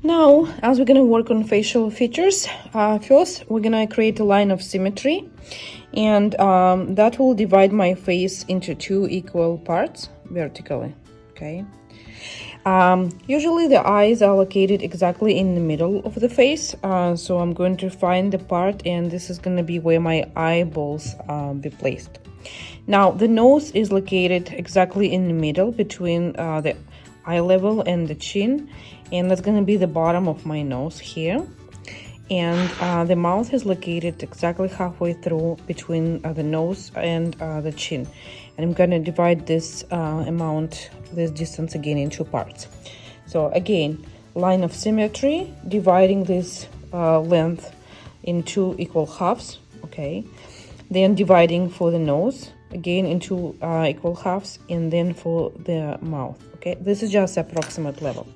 Now, as we're gonna work on facial features, first we're gonna create a line of symmetry, and that will divide my face into two equal parts vertically, okay? Usually the eyes are located exactly in the middle of the face, so I'm going to find the part, and this is gonna be where my eyeballs be placed. Now, the nose is located exactly in the middle between the eye level and the chin, and that's going to be the bottom of my nose here. And the mouth is located exactly halfway through between the nose and the chin. And I'm going to divide this this distance again in two parts. So again, line of symmetry, dividing this length in two equal halves, okay? Then dividing for the nose, again into equal halves, and then for the mouth, okay? This is just approximate level.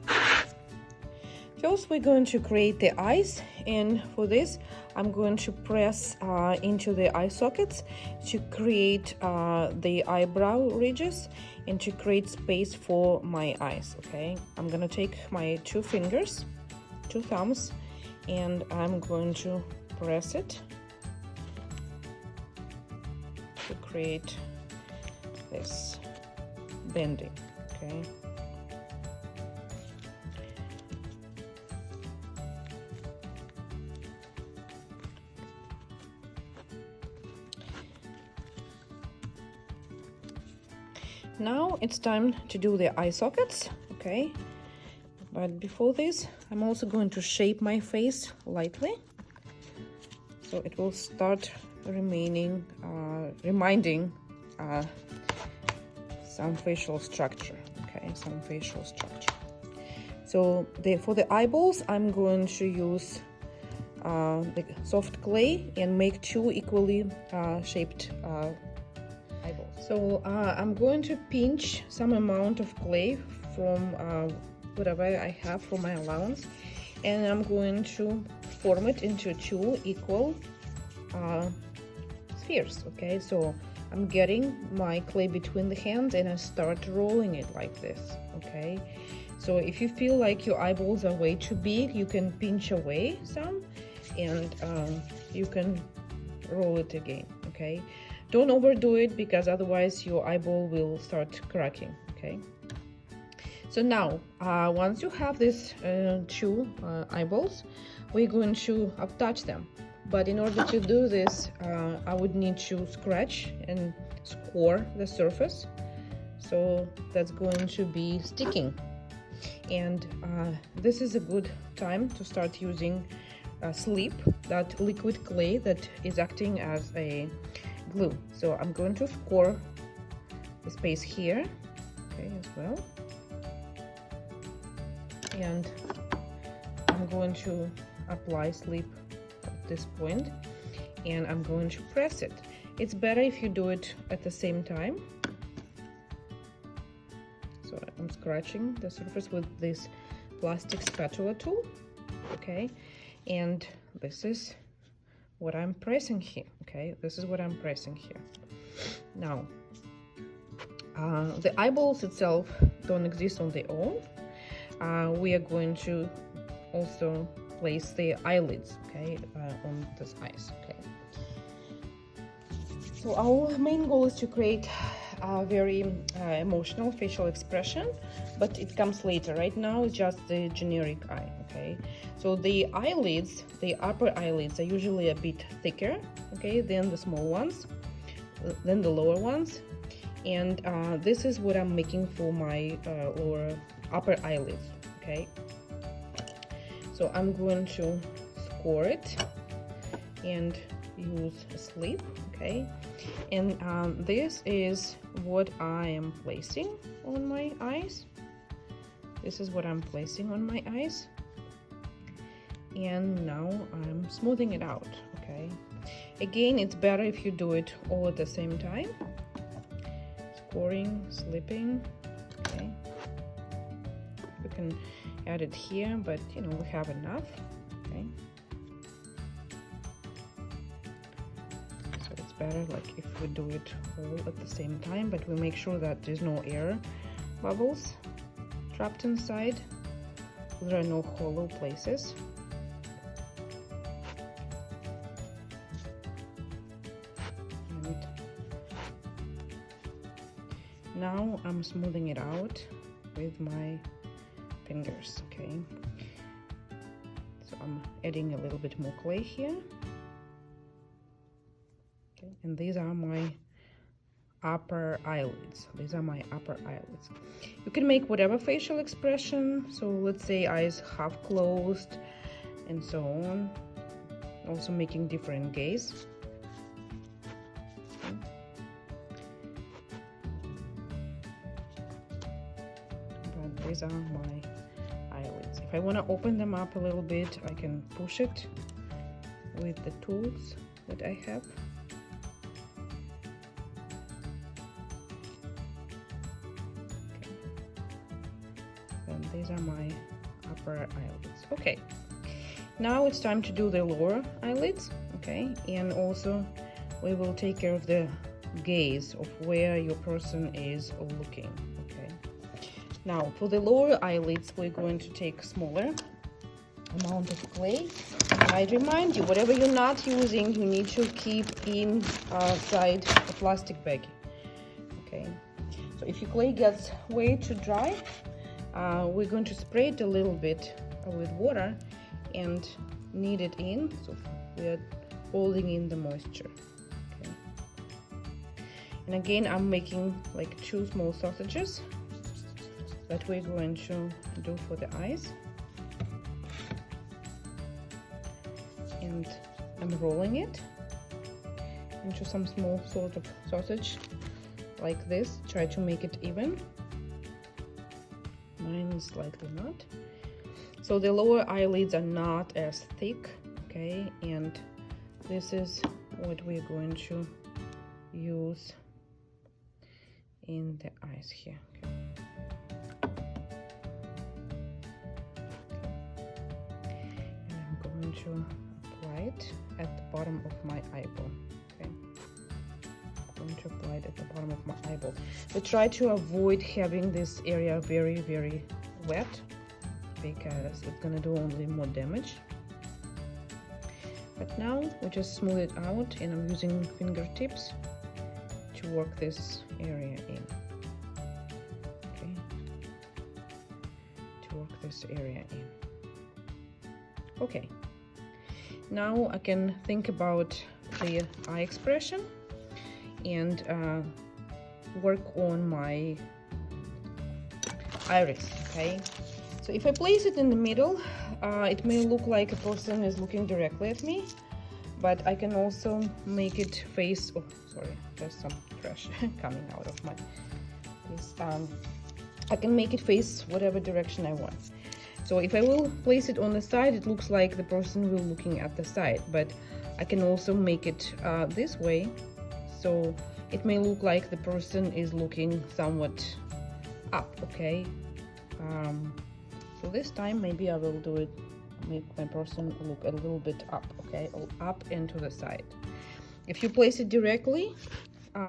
First, we're going to create the eyes, and for this, I'm going to press into the eye sockets to create the eyebrow ridges and to create space for my eyes, okay? I'm gonna take my two fingers, two thumbs, and I'm going to press it to create this bending, okay? Now it's time to do the eye sockets, okay? But before this, I'm also going to shape my face lightly, so it will start reminding some facial structure, okay? Some facial structure. So for the eyeballs, I'm going to use the soft clay and make two equally shaped eyeballs. So I'm going to pinch some amount of clay from whatever I have for my allowance, and I'm going to form it into two equal spheres, okay? So I'm getting my clay between the hands and I start rolling it like this, okay? So if you feel like your eyeballs are way too big, you can pinch away some and you can roll it again, okay? Don't overdo it, because otherwise your eyeball will start cracking, okay? So now, once you have these two eyeballs, we're going to attach them. But in order to do this, I would need to scratch and score the surface. So that's going to be sticking. And this is a good time to start using slip, that liquid clay that is acting as a glue. So I'm going to score the space here, okay, as well. And I'm going to apply slip at this point, and I'm going to press it. It's better if you do it at the same time. So I'm scratching the surface with this plastic spatula tool, okay? And this is what I'm pressing here, okay? This is what I'm pressing here. Now, the eyeballs itself don't exist on their own. We are going to also place the eyelids, okay, on this eyes, okay? So our main goal is to create a very emotional facial expression, but it comes later. Right now it's just the generic eye, okay? So the eyelids, the upper eyelids, are usually a bit thicker, okay, than the small ones, than the lower ones. And this is what I'm making for my upper eyelids, okay? So I'm going to score it and use a slip, okay? And this is what I am placing on my eyes. This is what I'm placing on my eyes. And now I'm smoothing it out, okay? Again, it's better if you do it all at the same time. Scoring, slipping, okay? You can add it here, but you know, we have enough, okay? So it's better like if we do it all at the same time, but we make sure that there's no air bubbles trapped inside there are no hollow places. And now I'm smoothing it out with my fingers, okay? So I'm adding a little bit more clay here. Okay, and these are my upper eyelids. These are my upper eyelids. You can make whatever facial expression, so let's say eyes half closed and so on. Also making different gaze. Okay. But these are my eyelids. If I want to open them up a little bit, I can push it with the tools that I have. And these are my upper eyelids. Okay, now it's time to do the lower eyelids. Okay, and also we will take care of the gaze of where your person is looking. Okay, now for the lower eyelids, we're going to take smaller amount of clay. I remind you, whatever you're not using, you need to keep inside a plastic bag. Okay, so if your clay gets way too dry, we're going to spray it a little bit with water and knead it in, so we're holding in the moisture. Okay. And again, I'm making like 2 small sausages that we're going to do for the eyes. And I'm rolling it into some small sort of sausage like this. Try to make it even. Mine is slightly not. So the lower eyelids are not as thick, okay? And this is what we're going to use in the eyes here. Okay. And I'm going to apply it at the bottom of my eyeball. Okay. I'm going to apply it at the bottom of my eyeball. But try to avoid having this area very, very wet, because it's gonna do only more damage. But now we just smooth it out, and I'm using fingertips to work this area in. Okay, to work this area in. Okay, now I can think about the eye expression and work on my iris. Okay, so if I place it in the middle, it may look like a person is looking directly at me, but I can also make it face, oh sorry, there's some trash coming out of my piece. I can make it face whatever direction I want. So if I will place it on the side, it looks like the person will looking at the side, but I can also make it this way, so it may look like the person is looking somewhat up. Okay, so this time maybe I will do it, make my person look a little bit up. Okay, up and to the side. If you place it directly,